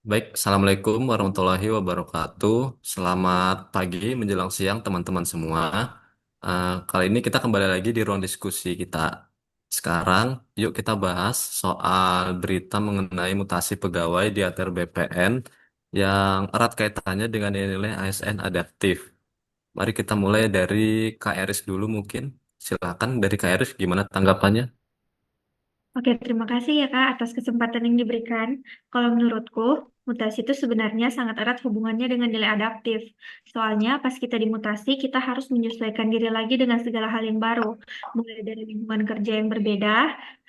Baik, Assalamualaikum warahmatullahi wabarakatuh. Selamat pagi menjelang siang teman-teman semua. Kali ini kita kembali lagi di ruang diskusi kita. Sekarang, yuk kita bahas soal berita mengenai mutasi pegawai di ATR BPN yang erat kaitannya dengan nilai ASN adaptif. Mari kita mulai dari Kak Eris dulu mungkin. Silakan dari Kak Eris, gimana tanggapannya? Oke, terima kasih ya Kak atas kesempatan yang diberikan. Kalau menurutku, mutasi itu sebenarnya sangat erat hubungannya dengan nilai adaptif. Soalnya pas kita dimutasi, kita harus menyesuaikan diri lagi dengan segala hal yang baru. Mulai dari lingkungan kerja yang berbeda,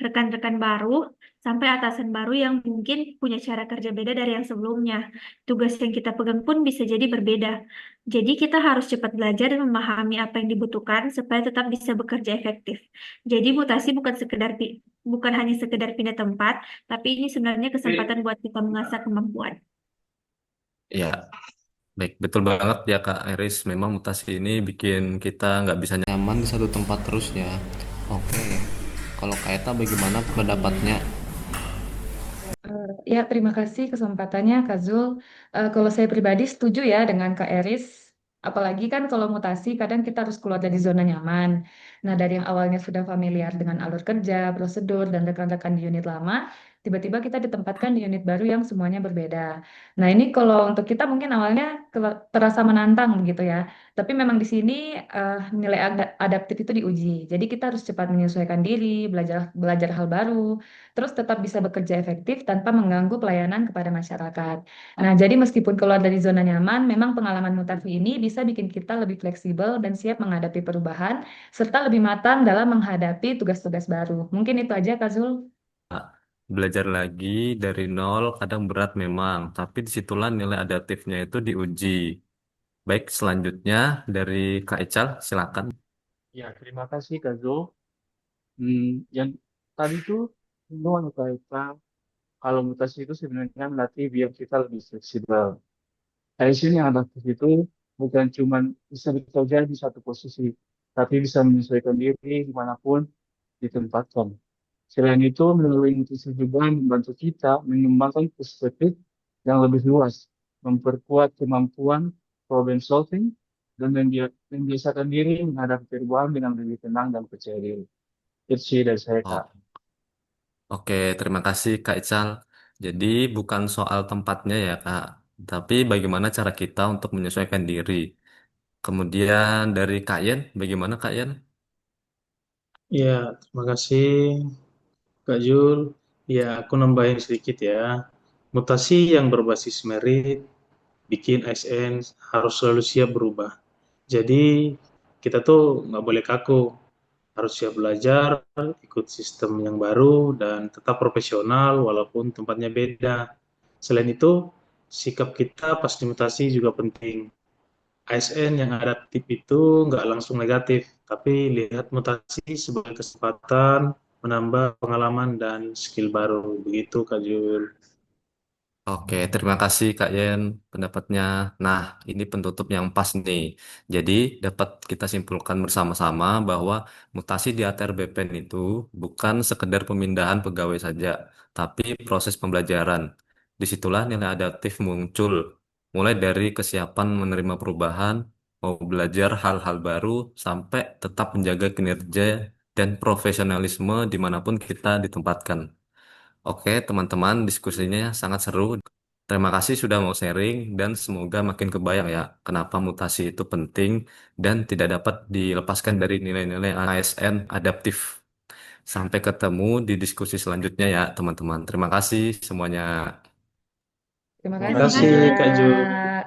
rekan-rekan baru, sampai atasan baru yang mungkin punya cara kerja beda dari yang sebelumnya. Tugas yang kita pegang pun bisa jadi berbeda. Jadi kita harus cepat belajar dan memahami apa yang dibutuhkan supaya tetap bisa bekerja efektif. Jadi mutasi bukan hanya sekedar pindah tempat, tapi ini sebenarnya kesempatan buat kita mengasah kemampuan. Ya, baik, betul banget ya Kak Eris. Memang mutasi ini bikin kita nggak bisa nyaman di satu tempat terus ya. Oke, kalau Kak Eta bagaimana pendapatnya? Ya, terima kasih kesempatannya, Kak Zul. Kalau saya pribadi setuju ya dengan Kak Eris. Apalagi kan kalau mutasi, kadang kita harus keluar dari zona nyaman. Nah, dari yang awalnya sudah familiar dengan alur kerja, prosedur, dan rekan-rekan di unit lama, tiba-tiba kita ditempatkan di unit baru yang semuanya berbeda. Nah, ini kalau untuk kita mungkin awalnya terasa menantang gitu ya. Tapi memang di sini nilai adaptif itu diuji. Jadi kita harus cepat menyesuaikan diri, belajar belajar hal baru, terus tetap bisa bekerja efektif tanpa mengganggu pelayanan kepada masyarakat. Nah, jadi meskipun keluar dari zona nyaman, memang pengalaman mutasi ini bisa bikin kita lebih fleksibel dan siap menghadapi perubahan, serta lebih matang dalam menghadapi tugas-tugas baru. Mungkin itu aja, Kak Zul. Belajar lagi dari nol kadang berat memang, tapi disitulah nilai adaptifnya itu diuji. Baik, selanjutnya dari Kak Ical, silakan. Ya, terima kasih Kak Zo. Yang tadi tuh semua kaitan kalau mutasi itu sebenarnya melatih biar kita lebih fleksibel. Passion yang adaptif itu bukan cuma bisa bekerja di satu posisi, tapi bisa menyesuaikan diri dimanapun ditempatkan. Selain itu, melalui mutasi juga membantu kita mengembangkan perspektif yang lebih luas, memperkuat kemampuan problem solving, dan membiasakan diri menghadapi perubahan dengan lebih tenang dan percaya diri. Itu sih dari saya, Kak. Oh, oke, terima kasih Kak Ical. Jadi bukan soal tempatnya ya Kak, tapi bagaimana cara kita untuk menyesuaikan diri. Kemudian dari Kak Yen, bagaimana Kak Yen? Ya, terima kasih Kak Jul. Ya, aku nambahin sedikit ya. Mutasi yang berbasis merit bikin ASN harus selalu siap berubah. Jadi, kita tuh nggak boleh kaku, harus siap belajar, ikut sistem yang baru, dan tetap profesional walaupun tempatnya beda. Selain itu, sikap kita pas dimutasi juga penting. ASN yang adaptif itu nggak langsung negatif, tapi lihat mutasi sebagai kesempatan menambah pengalaman dan skill baru. Begitu, Kak Jul. Oke, terima kasih Kak Yen pendapatnya. Nah, ini penutup yang pas nih. Jadi, dapat kita simpulkan bersama-sama bahwa mutasi di ATR BPN itu bukan sekedar pemindahan pegawai saja, tapi proses pembelajaran. Disitulah nilai adaptif muncul, mulai dari kesiapan menerima perubahan, mau belajar hal-hal baru, sampai tetap menjaga kinerja dan profesionalisme dimanapun kita ditempatkan. Oke, teman-teman, diskusinya sangat seru. Terima kasih sudah mau sharing dan semoga makin kebayang ya kenapa mutasi itu penting dan tidak dapat dilepaskan dari nilai-nilai ASN adaptif. Sampai ketemu di diskusi selanjutnya ya, teman-teman. Terima kasih semuanya. Terima Terima Terima kasih, kasih, kasih. Kak Jul. Kak.